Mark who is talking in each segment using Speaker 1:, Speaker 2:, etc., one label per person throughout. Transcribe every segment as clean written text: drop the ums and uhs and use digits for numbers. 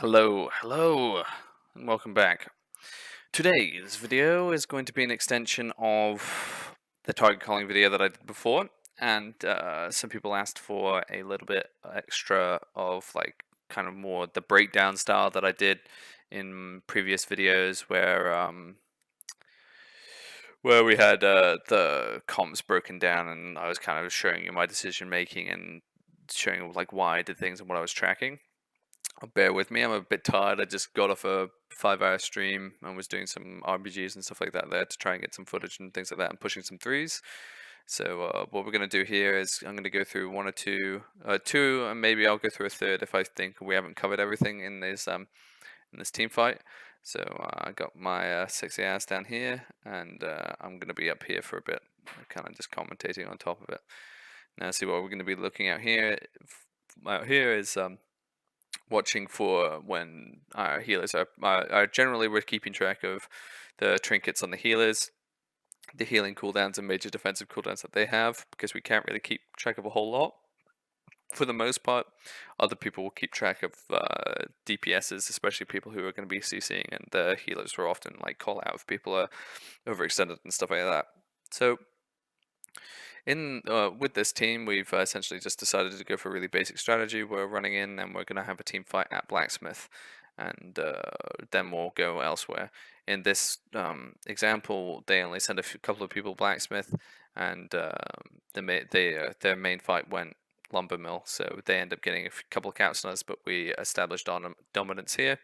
Speaker 1: Hello, and welcome back. Today's video is going to be an extension of the target calling video that I did before, and some people asked for a little bit extra of kind of more the breakdown style that I did in previous videos, where we had the comms broken down, and I was kind of showing you my decision making and showing you why I did things and what I was tracking. Bear with me, I'm a bit tired. I just got off a 5-hour stream and was doing some RPGs and stuff like that there to try and get some footage and things like that and pushing some threes. So what we're going to do here is I'm going to go through one or two, and maybe I'll go through a third if I think we haven't covered everything in this team fight. So I got my sexy ass down here, and I'm going to be up here for a bit, kind of just commentating on top of it. Now see what we're going to be looking at here. Out here is watching for when our healers are generally we're keeping track of the trinkets on the healers, the healing cooldowns and major defensive cooldowns that they have, because we can't really keep track of a whole lot. For the most part, other people will keep track of DPSs, especially people who are going to be CCing, and the healers will often call out if people are overextended and stuff like that. So with this team, we've essentially just decided to go for a really basic strategy. We're running in and we're going to have a team fight at Blacksmith, and then we'll go elsewhere. In this example, they only sent couple of people Blacksmith, and their main fight went Lumber Mill, so they end up getting a couple of counts on us, but we established dominance here,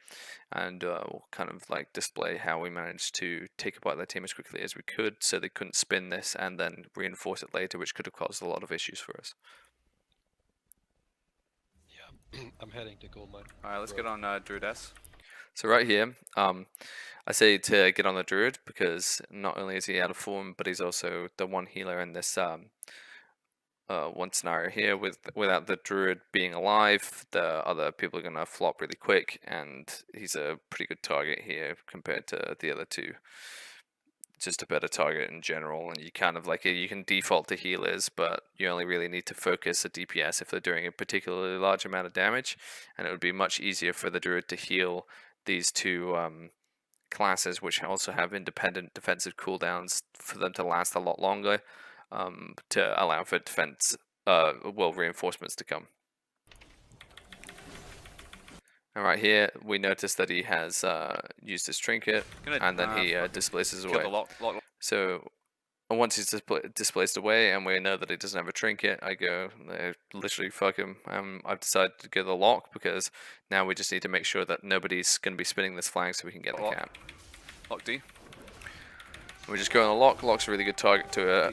Speaker 1: and we'll kind of display how we managed to take apart their team as quickly as we could, so they couldn't spin this and then reinforce it later, which could have caused a lot of issues for us.
Speaker 2: Yeah, I'm heading to gold mine.
Speaker 1: All right, let's get on Druid S. So right here, I say to get on the Druid because not only is he out of form, but he's also the one healer in this one scenario here. Without the Druid being alive, the other people are gonna flop really quick, and he's a pretty good target here compared to the other two. Just a better target in general, and you kind of you can default to healers, but you only really need to focus a DPS if they're doing a particularly large amount of damage, and it would be much easier for the Druid to heal these two classes, which also have independent defensive cooldowns, for them to last a lot longer, to allow for defense, reinforcements to come. And right here, we notice that he has used his trinket, and then he displaces away. So once he's displaced away, and we know that he doesn't have a trinket, I go, literally fuck him. I've decided to go the lock, because now we just need to make sure that nobody's going to be spinning this flag so we can get the cap. Lock D. We just go on the lock. Lock's a really good target to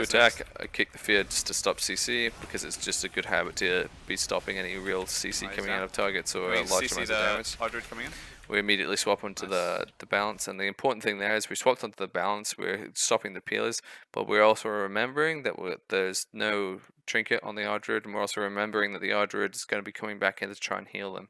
Speaker 1: attack. I kick the fear just to stop CC, because it's just a good habit to be stopping any real CC coming out of targets or large amounts of damage.
Speaker 3: Coming in.
Speaker 1: We immediately swap onto the balance, and the important thing there is we swapped onto the balance, we're stopping the peelers, but we're also remembering that there's no trinket on the Ardruid, and we're also remembering that the Ardruid is going to be coming back in to try and heal them.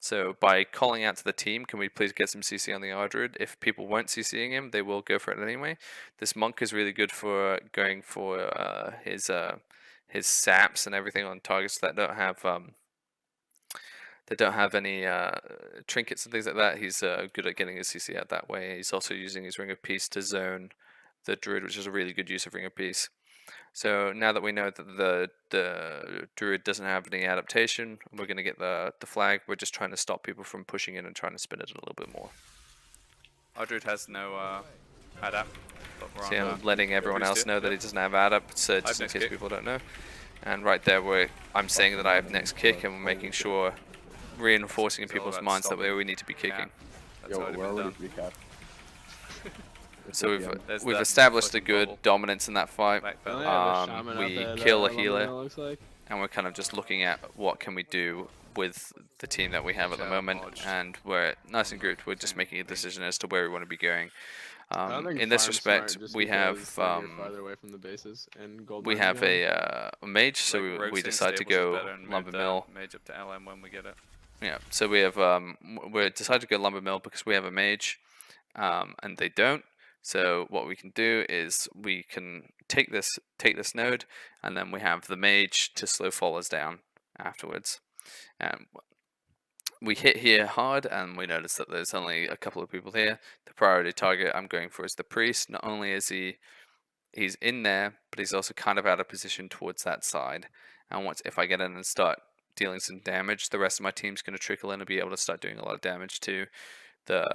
Speaker 1: So by calling out to the team, can we please get some CC on the Ardruid? If people weren't CCing him, they will go for it anyway. This monk is really good for going for his saps and everything on targets that don't have any trinkets and things like that. He's good at getting his CC out that way. He's also using his Ring of Peace to zone the Druid, which is a really good use of Ring of Peace. So now that we know that the Druid doesn't have any adaptation, we're going to get the flag. We're just trying to stop people from pushing in and trying to spin it a little bit more.
Speaker 3: Our Druid has no adapt.
Speaker 1: So yeah, I'm letting everyone else know that he doesn't have adapt, so just in case people don't know. And right there, I'm saying that I have next kick, and we're making sure, reinforcing in people's minds that we need to be kicking. So we've established a good dominance in that fight. We kill a healer, and we're kind of just looking at what can we do with the team that we have at the moment, and we're nice and grouped. We're just making a decision as to where we want to be going. In this respect, we have a mage, so we decide to go Lumber Mill.
Speaker 3: Mage up to LM when we get it.
Speaker 1: Yeah, so we have we decided to go Lumber Mill because we have a mage, and they don't. So what we can do is we can take this node, and then we have the mage to slow fall us down afterwards. we hit here hard, and we notice that there's only a couple of people here. The priority target I'm going for is the priest. Not only is he's in there, but he's also kind of out of position towards that side. And if I get in and start dealing some damage, the rest of my team's going to trickle in and be able to start doing a lot of damage to the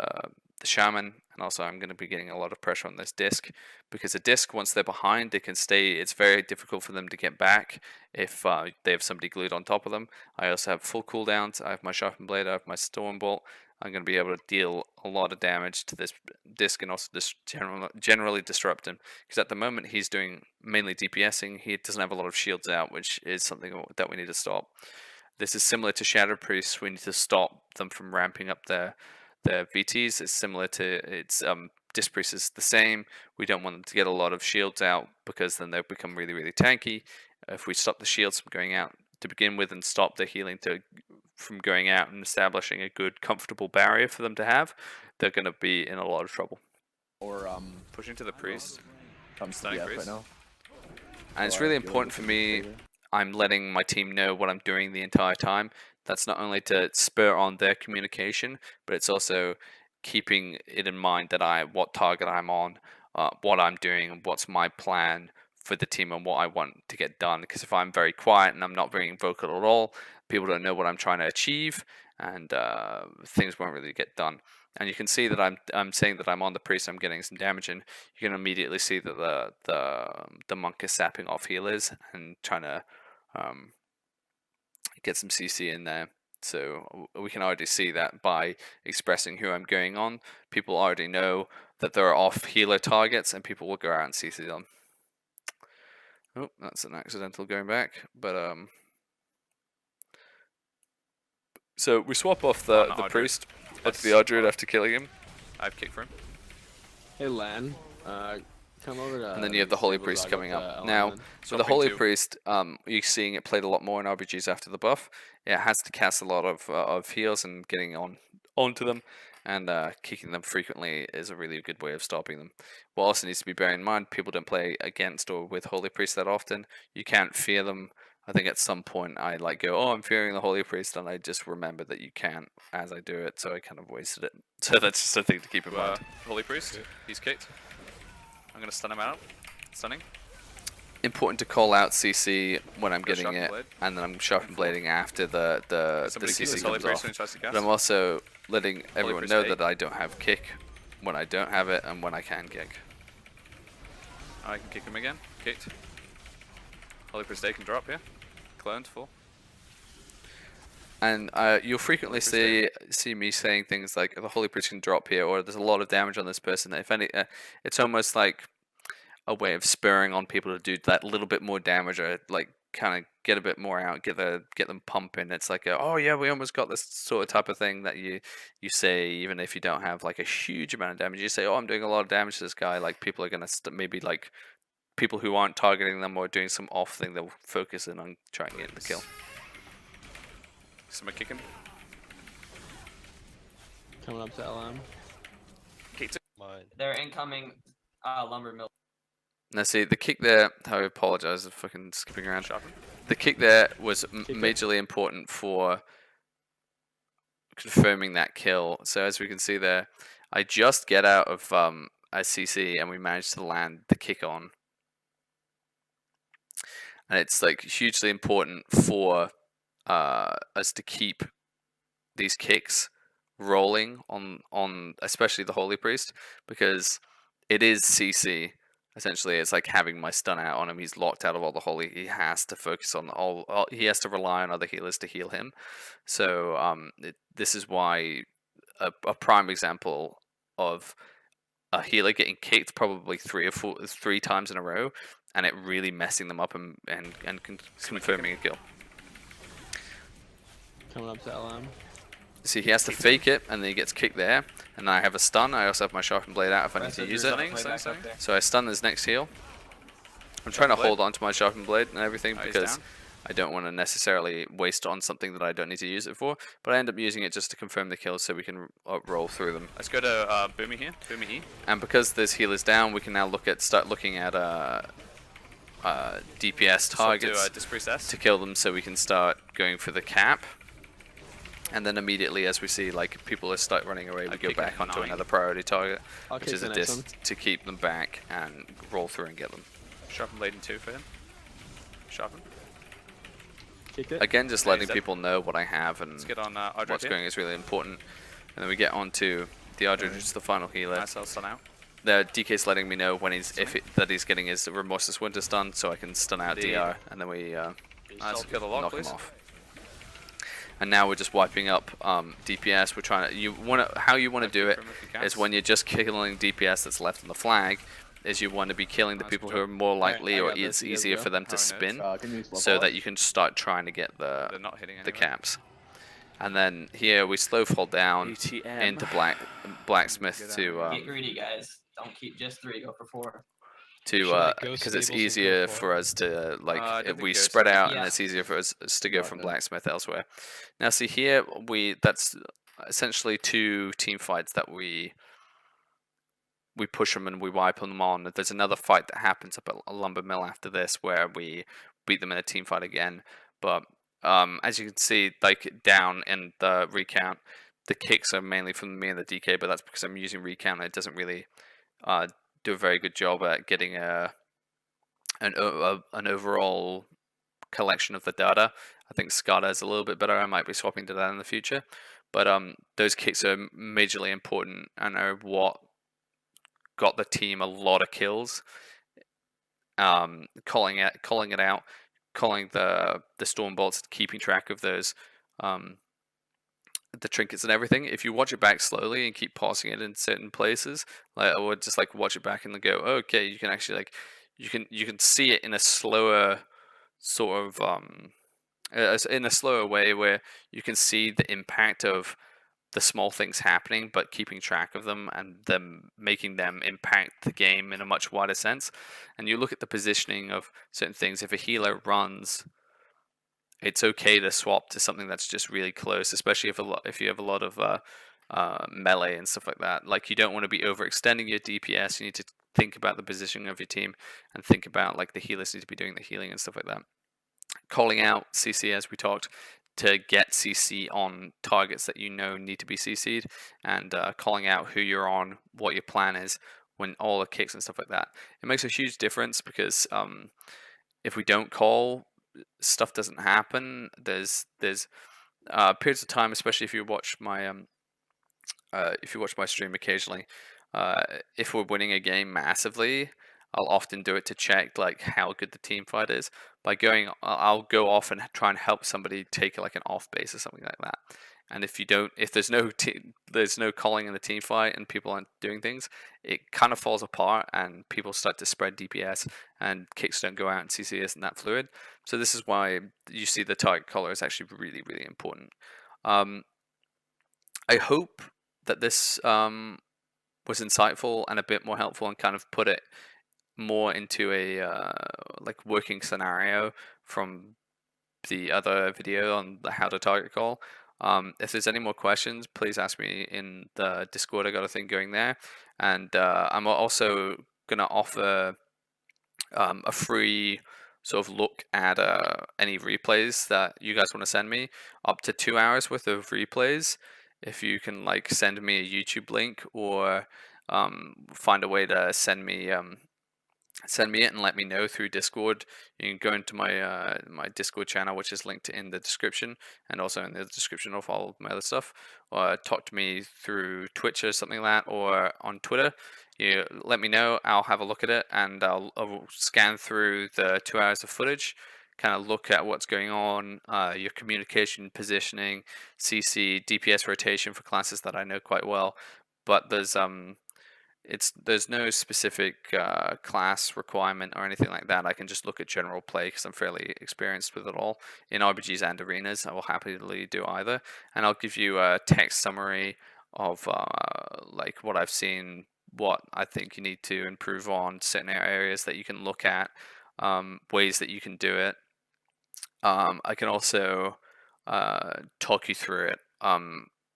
Speaker 1: shaman, and also I'm going to be getting a lot of pressure on this disc, because the disc, once they're behind, they can stay. It's very difficult for them to get back if they have somebody glued on top of them. I also have full cooldowns. I have my sharpened blade. I have my storm bolt. I'm going to be able to deal a lot of damage to this disc and also generally disrupt him, because at the moment he's doing mainly DPSing. He doesn't have a lot of shields out, which is something that we need to stop. This is similar to Shadow Priests. We need to stop them from ramping up their VTs. Is similar to its Disc Priest is the same. We don't want them to get a lot of shields out, because then they'll become really, really tanky. If we stop the shields from going out to begin with and stop the healing from going out and establishing a good, comfortable barrier for them to have, they're going to be in a lot of trouble.
Speaker 4: Or
Speaker 3: Pushing to the priest.
Speaker 4: comes to
Speaker 3: Stunning
Speaker 4: the
Speaker 3: priest.
Speaker 4: right now.
Speaker 1: And it's really important for me. I'm letting my team know what I'm doing the entire time. That's not only to spur on their communication, but it's also keeping it in mind that what target I'm on, what I'm doing, and what's my plan for the team and what I want to get done. Because if I'm very quiet and I'm not very vocal at all, people don't know what I'm trying to achieve, and things won't really get done. And you can see that I'm saying that I'm on the priest, I'm getting some damage, and you can immediately see that the monk is sapping off healers and trying to get some CC in there. So we can already see that by expressing who I'm going on. People already know that there are off healer targets, and people will go out and CC them. Oh, that's an accidental going back, but so we swap off the priest onto the Ardruid after killing him.
Speaker 3: I have kick for him.
Speaker 5: Hey Lan, come over to.
Speaker 1: And then you have the Holy Priest coming up. Now, with the
Speaker 3: Swapping
Speaker 1: Holy
Speaker 3: too.
Speaker 1: Priest, you're seeing it played a lot more in RPGs after the buff. It has to cast a lot of heals, and getting onto them and kicking them frequently is a really good way of stopping them. What also needs to be bearing in mind, people don't play against or with Holy Priest that often. You can't fear them. I think at some point I go, oh, I'm fearing the Holy Priest, and I just remember that you can't as I do it, so I kind of wasted it. So that's just a thing to keep in mind.
Speaker 3: Holy priest. He's kicked. I'm gonna stun him out. Stunning.
Speaker 1: Important to call out CC when I'm
Speaker 3: Go
Speaker 1: getting
Speaker 3: sharpen
Speaker 1: it,
Speaker 3: blade.
Speaker 1: and then I'm sharpen blading after the
Speaker 3: Somebody
Speaker 1: CC
Speaker 3: keeps
Speaker 1: comes
Speaker 3: holy priest
Speaker 1: off.
Speaker 3: when he tries to cast.
Speaker 1: But I'm also letting everyone
Speaker 3: Priest
Speaker 1: know
Speaker 3: eight.
Speaker 1: that I don't have kick when I don't have it, and when I can kick.
Speaker 3: I can kick him again. Kicked. Holy priest 8 can drop here. Cloned full.
Speaker 1: And you'll frequently see me saying things like the Holy Priest can drop here, or there's a lot of damage on this person. If any, it's almost like a way of spurring on people to do that little bit more damage, or like kind of get a bit more out, get them pumping. It's like oh yeah, we almost got this sort of type of thing that you say, even if you don't have like a huge amount of damage. You say, oh, I'm doing a lot of damage to this guy. Like people are gonna maybe like people who aren't targeting them or doing some off thing, they'll focus in on trying to get the kill.
Speaker 3: Somebody kick him.
Speaker 5: Coming up to LM.
Speaker 3: Kicked him.
Speaker 2: Mine.
Speaker 6: They're incoming lumber mill.
Speaker 1: Now see, the kick there, I apologize for fucking skipping around.
Speaker 3: Sharpen.
Speaker 1: The kick there was
Speaker 5: it.
Speaker 1: majorly important for confirming that kill. So as we can see there, I just get out of a CC and we managed to land the kick on. And it's like hugely important for us to keep these kicks rolling on especially the Holy Priest, because it is CC. Essentially, it's like having my stun out on him. He's locked out of all the holy. He has to focus on all. He has to rely on other healers to heal him. So this is why a prime example of a healer getting kicked probably three times in a row, and it really messing them up and confirming a kill.
Speaker 5: Coming up to LM.
Speaker 1: See, he has to fake it, and then he gets kicked there. And I have a stun. I also have my sharpened blade out if I need to use it.
Speaker 3: Stunning.
Speaker 1: So I stun his next heal. I'm trying to hold on to my sharpened blade and everything
Speaker 3: He's
Speaker 1: because
Speaker 3: down.
Speaker 1: I don't want to necessarily waste on something that I don't need to use it for. But I end up using it just to confirm the kills so we can roll through them.
Speaker 3: Let's go to Boomy here. Boomy here.
Speaker 1: And because this healer's down, we can now start looking at DPS targets
Speaker 3: To Dispriest S.
Speaker 1: to kill them, so we can start going for the cap. And then immediately, as we see like people start running away, we
Speaker 3: I'd
Speaker 1: go
Speaker 3: kick 'em
Speaker 1: back
Speaker 3: at
Speaker 1: onto
Speaker 3: 9.
Speaker 1: another priority target,
Speaker 5: I'll
Speaker 1: which
Speaker 5: kick
Speaker 1: is
Speaker 5: the
Speaker 1: a
Speaker 5: next
Speaker 1: disc
Speaker 5: one.
Speaker 1: to keep them back and roll through and get them.
Speaker 3: Sharpen blade in 2 for him. Sharpen.
Speaker 5: Kicked it.
Speaker 1: Again, just
Speaker 3: Yeah,
Speaker 1: letting
Speaker 3: he's up.
Speaker 1: people know what I have and
Speaker 3: Let's get on Ardric
Speaker 1: what's
Speaker 3: here.
Speaker 1: going is really important. And then we get on to the Ardric, which is the final healer.
Speaker 3: Nice, I'll stun out.
Speaker 1: The DK's letting me know when he's that he's getting his Remorseless Winter stun, so I can stun out
Speaker 3: Indeed.
Speaker 1: DR, and then we
Speaker 3: Let's kill the lock,
Speaker 1: knock him
Speaker 3: please.
Speaker 1: off. And now we're just wiping up DPS. We're trying to how you want to do it is when you're just killing DPS that's left on the flag, is you want to be killing the
Speaker 3: Nice,
Speaker 1: people
Speaker 3: good
Speaker 1: who are more
Speaker 5: Alright,
Speaker 1: likely
Speaker 5: I
Speaker 1: or
Speaker 5: got this,
Speaker 1: it's
Speaker 5: you guys
Speaker 1: easier
Speaker 5: go.
Speaker 1: for them to
Speaker 3: Alright,
Speaker 1: spin,
Speaker 4: Can you slow
Speaker 1: so
Speaker 4: pause?
Speaker 1: that you can start trying to get
Speaker 3: They're not hitting
Speaker 1: the
Speaker 3: anyway.
Speaker 1: caps. And then here we slow fall down into blacksmith to
Speaker 6: Get greedy, guys. Don't keep just 3. Go for 4.
Speaker 2: Should I go
Speaker 1: because it's
Speaker 2: stables and go
Speaker 1: easier
Speaker 2: for
Speaker 1: for us to like
Speaker 3: I don't
Speaker 1: if
Speaker 3: think
Speaker 1: we
Speaker 3: go
Speaker 1: spread out and
Speaker 6: Yeah.
Speaker 1: it's easier for us to go
Speaker 4: Right,
Speaker 1: from
Speaker 4: then.
Speaker 1: blacksmith elsewhere. Now see here that's essentially 2 team fights that we push them and we wipe them on. There's another fight that happens up at a lumber mill after this where we beat them in a team fight again. But as you can see, like down in the recount, the kicks are mainly from me and the DK, but that's because I'm using recount and it doesn't really do a very good job at getting an overall collection of the data. I think SCADA is a little bit better. I might be swapping to that in the future, but those kicks are majorly important and are what got the team a lot of kills. Calling it out, calling the storm bolts, keeping track of those the trinkets and everything. If you watch it back slowly and keep pausing it in certain places, like I would just like watch it back and go, oh, okay, you can actually like you can see it in a slower sort of in a slower way where you can see the impact of the small things happening, but keeping track of them and them making them impact the game in a much wider sense. And you look at the positioning of certain things. If a healer runs, it's okay to swap to something that's just really close, especially if you have a lot of melee and stuff like that. Like you don't want to be overextending your DPS. You need to think about the positioning of your team and think about like the healers need to be doing the healing and stuff like that. Calling out CC as we talked to get CC on targets that you know need to be CC'd, and calling out who you're on, what your plan is when all the kicks and stuff like that. It makes a huge difference because if we don't call, stuff doesn't happen. There's periods of time, especially if you watch my stream occasionally, if we're winning a game massively, I'll often do it to check like how good the team fight is. I'll go off and try and help somebody take like an off base or something like that. And if there's no calling in the team fight and people aren't doing things, it kind of falls apart and people start to spread DPS and kicks don't go out and CC isn't that fluid. So this is why you see the target color is actually really, really important. I hope that this was insightful and a bit more helpful and kind of put it more into a like working scenario from the other video on the how to target call. If there's any more questions, please ask me in the Discord. I got a thing going there, and I'm also gonna offer a free sort of look at any replays that you guys want to send me, up to 2 hours worth of replays. If you can like send me a YouTube link or find a way to send me it and let me know through Discord. You can go into my my Discord channel, which is linked in the description and also in the description of all of my other stuff, or talk to me through Twitch or something like that, or on Twitter. You let me know, I'll have a look at it and I'll scan through the 2 hours of footage, kind of look at what's going on, your communication, positioning, CC, DPS rotation for classes that I know quite well, but there's no specific class requirement or anything like that. I can just look at general play because I'm fairly experienced with it all in RPGs and arenas. I will happily do either, and I'll give you a text summary of like what I've seen, what I think you need to improve on, certain areas that you can look at, ways that you can do it. I can also talk you through it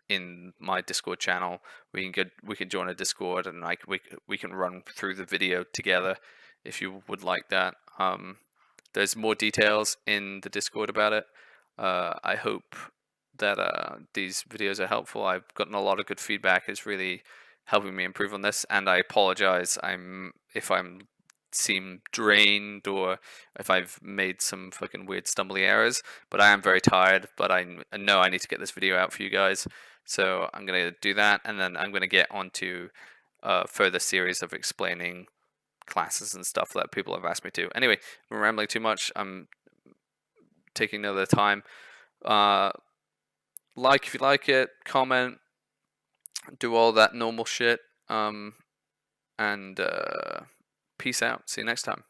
Speaker 1: in my Discord channel. We can join a Discord and like we can run through the video together if you would like that. There's more details in the Discord about it. I hope that these videos are helpful. I've gotten a lot of good feedback. It's really helping me improve on this, and I apologize if I'm seem drained or if I've made some fucking weird stumbly errors, but I am very tired, but I know I need to get this video out for you guys, so I'm gonna do that, and then I'm gonna get onto a further series of explaining classes and stuff that people have asked me to. Anyway, I'm rambling too much. I'm taking another time. Like if you like it, comment, do all that normal shit, and peace out. See you next time.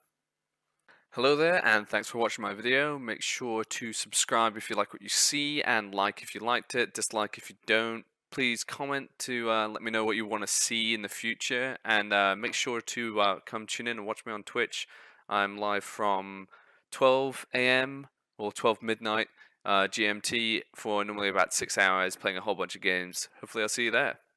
Speaker 1: Hello there, and thanks for watching my video. Make sure to subscribe if you like what you see, and like if you liked it, dislike if you don't. Please comment to let me know what you want to see in the future, and make sure to come tune in and watch me on Twitch. I'm live from 12 a.m. or 12 midnight GMT for normally about 6 hours, playing a whole bunch of games. Hopefully I'll see you there.